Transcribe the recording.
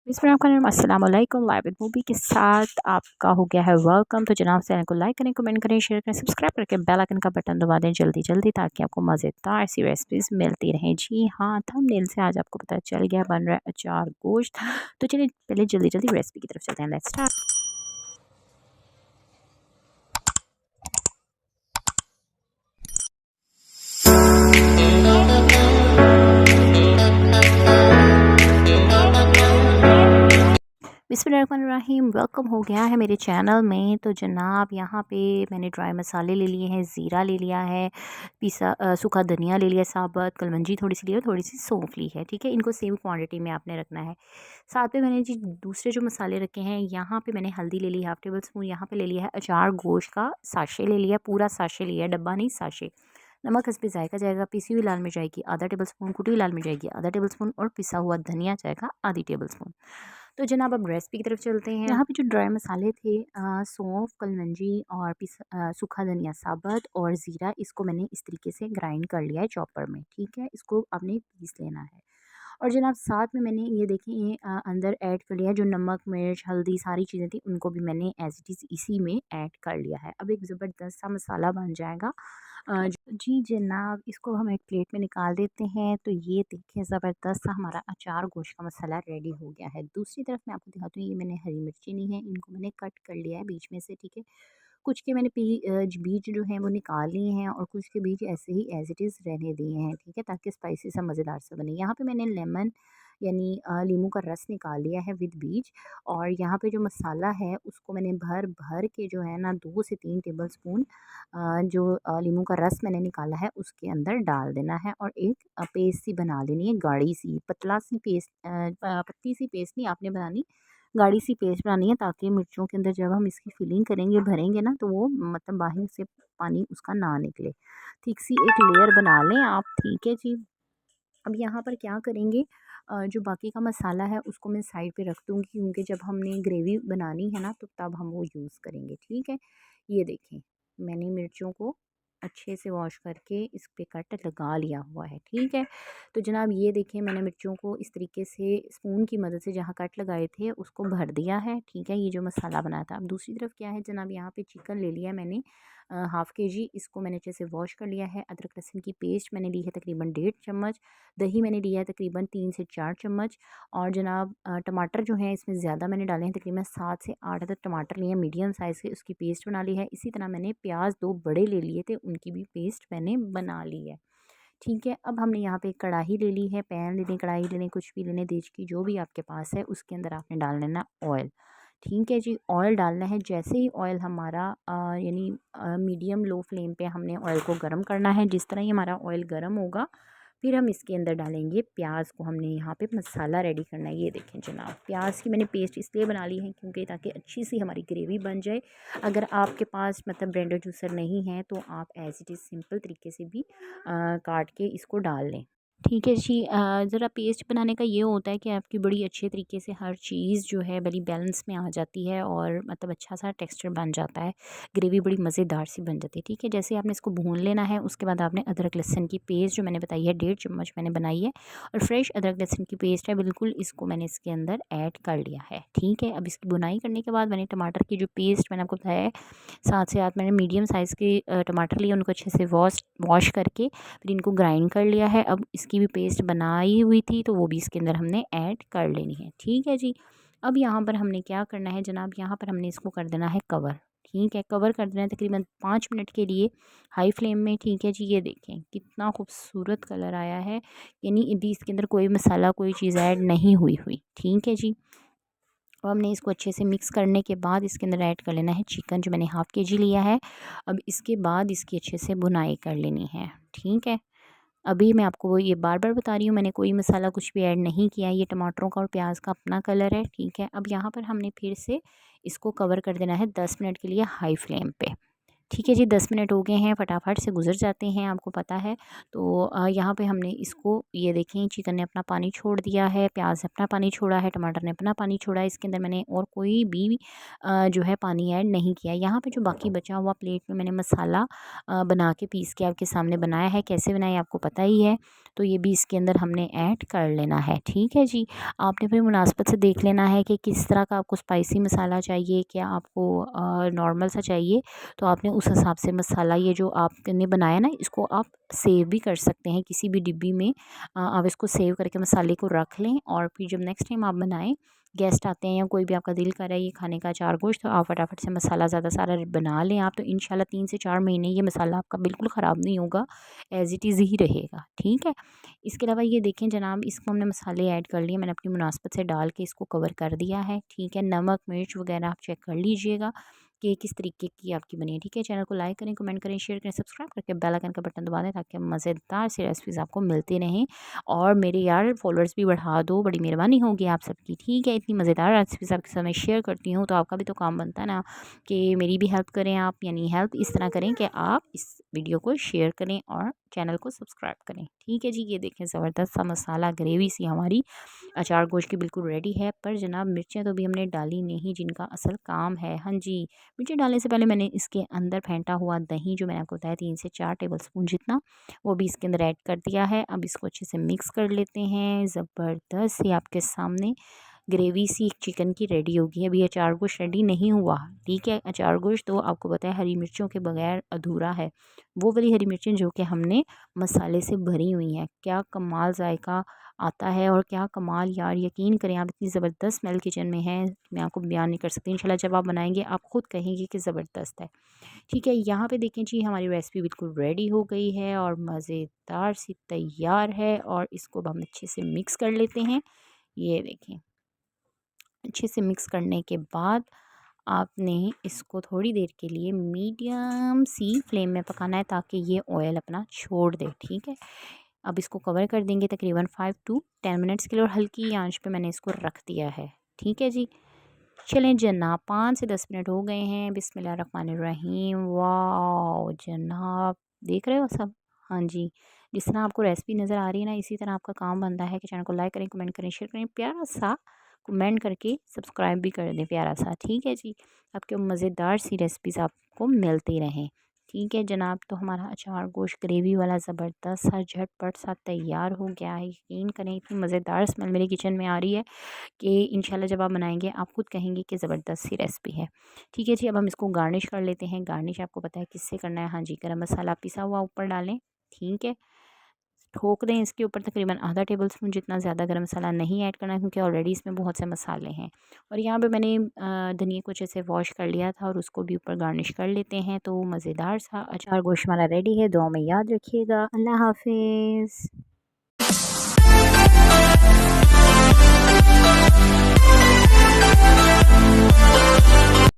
अस्सलाम वालेकुम। Live with movie के साथ आपका हो गया है वेलकम। तो जनाब चैनल को लाइक करें, कमेंट करें, शेयर करें, सब्सक्राइब करके बेल आइकन का बटन दबा दें जल्दी जल्दी, ताकि आपको मज़ेदार सी रेसिपीज़ मिलती रहें। जी हाँ, थंबनेल से आज आपको पता चल गया बन रहा है अचार गोश्त। तो चलिए पहले जल्दी जल्दी रेसिपी की तरफ चलते हैं। Let's start. बिस्मिल्लाहिर्रहमानिर्रहीम। वेलकम हो गया है मेरे चैनल में। तो जनाब यहाँ पे मैंने ड्राई मसाले ले लिए हैं, ज़ीरा ले लिया है, सूखा धनिया ले लिया, साबुत कलमंजी थोड़ी सी ली है, थोड़ी सी सौंफ ली है। ठीक है, इनको सेम क्वांटिटी में आपने रखना है। साथ में मैंने जी दूसरे जो मसाले रखे हैं, यहाँ पे मैंने हल्दी ले ली हाफ़ टेबल स्पून, यहाँ पे ले लिया है अचार गोश्त का साशे ले लिया, पूरा साशे लिया है, डब्बा नहीं साशे। नमक हस्बे जायका जाएगा, पिसी हुई लाल मिर्च जाएगी आधा टेबल स्पून, कुटी हुई लाल मिर्च जाएगी आधा टेबल स्पून, और पिसा हुआ धनिया जाएगा आधी टेबल स्पून। तो जनाब अब रेसिपी की तरफ चलते हैं। यहाँ पे जो ड्राई मसाले थे, सौंफ, कलमंजी और सूखा धनिया साबुत और ज़ीरा, इसको मैंने इस तरीके से ग्राइंड कर लिया है चॉपर में। ठीक है, इसको आपने पीस लेना है। और जनाब साथ में मैंने ये देखें ये अंदर ऐड कर लिया है जो नमक मिर्च हल्दी सारी चीज़ें थी, उनको भी मैंने एज इट इज़ इसी में ऐड कर लिया है। अब एक ज़बरदस्त सा मसाला बन जाएगा। जी जनाब, इसको हम एक प्लेट में निकाल देते हैं। तो ये देखिए ज़बरदस्त सा हमारा अचार गोश्त का मसाला रेडी हो गया है। दूसरी तरफ मैं आपको दिखाती हूँ, ये मैंने हरी मिर्ची ली है, इनको मैंने कट कर लिया है बीच में से। ठीक है, कुछ के मैंने बीज जो हैं वो निकाल लिए हैं, और कुछ के बीज ऐसे ही एज़ इट इज़ रहने दिए हैं। ठीक है, ताकि स्पाइसी सा मज़ेदार सा बने। यहाँ पे मैंने लेमन यानी नींबू का रस निकाल लिया है विद बीज। और यहाँ पे जो मसाला है उसको मैंने भर भर के जो है ना 2 से 3 टेबल स्पून जो नींबू का रस मैंने निकाला है उसके अंदर डाल देना है, और एक पेस्ट सी बना लेनी है, गाढ़ी सी पतला सी पेस्ट, पतली सी पेस्ट नहीं आपने बनानी, गाढ़ी सी पेस्ट बनानी है, ताकि मिर्चों के अंदर जब हम इसकी फिलिंग करेंगे भरेंगे ना, तो वो मतलब बाहर से पानी उसका ना निकले। ठीक सी एक लेयर बना लें आप। ठीक है जी। अब यहाँ पर क्या करेंगे, जो बाकी का मसाला है उसको मैं साइड पे रख दूँगी, क्योंकि जब हमने ग्रेवी बनानी है ना तो तब हम वो यूज़ करेंगे। ठीक है, ये देखें मैंने मिर्चों को अच्छे से वॉश करके इस पे कट लगा लिया हुआ है। ठीक है, तो जनाब ये देखें मैंने मिर्चों को इस तरीके से स्पून की मदद से जहाँ कट लगाए थे उसको भर दिया है। ठीक है, ये जो मसाला बनाया था। अब दूसरी तरफ क्या है जनाब, यहाँ पे चिकन ले लिया है मैंने हाफ़ केजी, इसको मैंने अच्छे से वॉश कर लिया है। अदरक लहसुन की पेस्ट मैंने ली है तकरीबन 1.5 चम्मच, दही मैंने लिया है तकरीबन 3 से 4 चम्मच, और जनाब टमाटर जो हैं इसमें ज़्यादा मैंने डाले हैं, तकरीबन 7 से 8 अदद टमाटर लिए हैं मीडियम साइज़ के, उसकी पेस्ट बना ली है। इसी तरह मैंने प्याज 2 बड़े ले लिए थे, उनकी भी पेस्ट मैंने बना ली है। ठीक है, अब हमने यहाँ पे एक कढ़ाई ले ली है, पैन ले लें, कढ़ाई ले लें, कुछ भी ले लें, देज की जो भी आपके पास है, उसके अंदर आपने डाल लेना ऑयल। ठीक है जी, ऑयल डालना है। जैसे ही ऑयल हमारा यानी मीडियम लो फ्लेम पे हमने ऑयल को गर्म करना है। जिस तरह ही हमारा ऑयल गर्म होगा, फिर हम इसके अंदर डालेंगे प्याज को। हमने यहाँ पे मसाला रेडी करना है। ये देखें जनाब, प्याज की मैंने पेस्ट इसलिए बना ली है क्योंकि ताकि अच्छी सी हमारी ग्रेवी बन जाए। अगर आपके पास मतलब ब्लेंडर जूसर नहीं है तो आप एज़ इट इज़ सिंपल तरीके से भी काट के इसको डाल लें। ठीक है जी। ज़रा पेस्ट बनाने का ये होता है कि आपकी बड़ी अच्छे तरीके से हर चीज़ जो है बड़ी बैलेंस में आ जाती है, और मतलब अच्छा सा टेक्सचर बन जाता है, ग्रेवी बड़ी मज़ेदार सी बन जाती है। ठीक है, जैसे आपने इसको भून लेना है, उसके बाद आपने अदरक लहसुन की पेस्ट जो मैंने बताई है 1.5 चम्मच मैंने बनाई है, और फ्रेश अदरक लहसुन की पेस्ट है बिल्कुल, इसको मैंने इसके अंदर ऐड कर लिया है। ठीक है, अब इसकी भुनाई करने के बाद मैंने टमाटर की जो पेस्ट मैंने आपको बताया है, 7 से 8 मैंने मीडियम साइज़ के टमाटर लिए, उनको अच्छे से वॉश करके फिर इनको ग्राइंड कर लिया है। अब इसकी भी पेस्ट बनाई हुई थी तो वो भी इसके अंदर हमने ऐड कर लेनी है। ठीक है जी। अब यहाँ पर हमने क्या करना है जनाब, यहाँ पर हमने इसको कर देना है कवर। ठीक है, कवर कर देना है तकरीबन 5 मिनट के लिए हाई फ्लेम में। ठीक है जी, ये देखें कितना खूबसूरत कलर आया है, यानी अभी इसके अंदर कोई मसाला कोई चीज़ ऐड नहीं हुई। ठीक है जी। और हमने इसको अच्छे से मिक्स करने के बाद इसके अंदर ऐड कर लेना है चिकन जो मैंने हाफ़ केजी लिया है। अब इसके बाद इसकी अच्छे से भुनाई कर लेनी है। ठीक है, अभी मैं आपको वो ये बार-बार बता रही हूँ, मैंने कोई मसाला कुछ भी ऐड नहीं किया है, ये टमाटरों का और प्याज का अपना कलर है। ठीक है, अब यहाँ पर हमने फिर से इसको कवर कर देना है 10 मिनट के लिए हाई फ्लेम पे। ठीक है जी, 10 मिनट हो गए हैं, फटाफट से गुज़र जाते हैं, आपको पता है। तो यहाँ पे हमने इसको, ये देखें, चिकन ने अपना पानी छोड़ दिया है, प्याज़ ने अपना पानी छोड़ा है, टमाटर ने अपना पानी छोड़ा है। इसके अंदर मैंने और कोई भी जो है पानी ऐड नहीं किया। यहाँ पे जो बाकी बचा हुआ प्लेट में मैंने मसाला बना के पीस के आपके सामने बनाया है। कैसे बनाया आपको पता ही है, तो ये भी इसके अंदर हमने ऐड कर लेना है। ठीक है जी, आपने फिर मुनासबत से देख लेना है कि किस तरह का आपको स्पाइसी मसाला चाहिए, क्या आपको नॉर्मल सा चाहिए। तो आपने उस हिसाब से मसाला, ये जो आपने बनाया ना, इसको आप सेव भी कर सकते हैं किसी भी डिब्बी में। आप इसको सेव करके मसाले को रख लें, और फिर जब नेक्स्ट टाइम आप बनाएं, गेस्ट आते हैं या कोई भी आपका दिल कर रहा है ये खाने का अचार गोश्त, तो आप फटाफट से मसाला ज़्यादा सारा बना लें आप, तो इंशाल्लाह 3 से 4 महीने ये मसाला आपका बिल्कुल ख़राब नहीं होगा, एज़ इट इज़ ही रहेगा। ठीक है। इसके अलावा ये देखें जनाब, इसको हमने मसाले ऐड कर लिए, मैंने अपनी मुनासबत से डाल के इसको कवर कर दिया है। ठीक है। नमक मिर्च वगैरह आप चेक कर लीजिएगा कि किस तरीके की आपकी बनी है। ठीक है। चैनल को लाइक करें, कमेंट करें, शेयर करें, सब्सक्राइब करके बेल आइकन का बटन दबा दें, ताकि मज़ेदार सी रेसिपीज़ आपको मिलती रहें। और मेरे यार फॉलोअर्स भी बढ़ा दो, बड़ी मेहरबानी होगी आप सबकी। ठीक है। इतनी मज़ेदार रेसिपीज़ आपके साथ मैं शेयर करती हूँ, तो आपका भी तो काम बनता है ना कि मेरी भी हेल्प करें आप, यानी हेल्प इस तरह करें कि आप इस वीडियो को शेयर करें और चैनल को सब्सक्राइब करें। ठीक है जी, ये देखें ज़बरदस्त सा मसाला ग्रेवी सी हमारी अचार गोश्त की बिल्कुल रेडी है। पर जनाब मिर्चें तो भी हमने डाली नहीं, जिनका असल काम है। हाँ जी, मिर्चें डालने से पहले मैंने इसके अंदर फेंटा हुआ दही, जो मैंने आपको बताया 3 से 4 टेबलस्पून जितना, वो भी इसके अंदर ऐड कर दिया है। अब इसको अच्छे से मिक्स कर लेते हैं। ज़बरदस्त ही आपके सामने ग्रेवी सी चिकन की रेडी होगी। अभी अचार गोश्त रेडी नहीं हुआ। ठीक है। अचार गोश्त तो आपको पता है हरी मिर्चों के बगैर अधूरा है। वो वाली हरी मिर्चें जो कि हमने मसाले से भरी हुई हैं, क्या कमाल जायका आता है, और क्या कमाल, यार यकीन करें आप, इतनी ज़बरदस्त स्मेल किचन में है, मैं आपको बयान नहीं कर सकती। इंशाल्लाह जब आप बनाएंगे आप खुद कहेंगे कि ज़बरदस्त है। ठीक है। यहाँ पे देखें जी, हमारी रेसिपी बिल्कुल रेडी हो गई है और मज़ेदार सी तैयार है, और इसको अब हम अच्छे से मिक्स कर लेते हैं। ये देखें, अच्छे से मिक्स करने के बाद आपने इसको थोड़ी देर के लिए मीडियम सी फ्लेम में पकाना है, ताकि ये ऑयल अपना छोड़ दे। ठीक है। अब इसको कवर कर देंगे तकरीबन 5 टू 10 मिनट्स के लिए, और हल्की आंच पे मैंने इसको रख दिया है। ठीक है जी। चलें जनाब, 5 से 10 मिनट हो गए हैं। बिस्मिल्लाहिर्रहमानिर्रहीम। वाह जनाब, देख रहे हो सब? हाँ जी, जिस तरह आपको रेसिपी नज़र आ रही है ना, इसी तरह आपका काम बनता है कि चैनल को लाइक करें, कमेंट करें, शेयर करें, प्यारा सा कमेंट करके सब्सक्राइब भी कर दें, प्यारा सा। ठीक है जी। आपके मज़ेदार सी रेसिपीज़ आपको मिलती रहें। ठीक है जनाब, तो हमारा अचार गोश्त ग्रेवी वाला ज़बरदस्त सा झटपट सा तैयार हो गया है। यकीन करें इतनी मज़ेदार स्मेल मेरे किचन में आ रही है कि इंशाल्लाह जब आप बनाएंगे आप खुद कहेंगे कि ज़बरदस्त सी रेसिपी है। ठीक है जी, अब हम इसको गार्निश कर लेते हैं। गार्निश आपको पता है किससे करना है? हाँ जी, गरम मसाला पिसा हुआ ऊपर डालें। ठीक है। ठोक दें इसके ऊपर तकरीबन आधा टेबल स्पून जितना, ज़्यादा गरम मसाला नहीं ऐड करना है, क्योंकि ऑलरेडी इसमें बहुत से मसाले हैं। और यहाँ पे मैंने धनिया को अच्छे से वॉश कर लिया था, और उसको भी ऊपर गार्निश कर लेते हैं। तो मज़ेदार सा अचार गोश्त हमारा रेडी है। दुआ में याद रखिएगा। अल्लाह हाफिज़।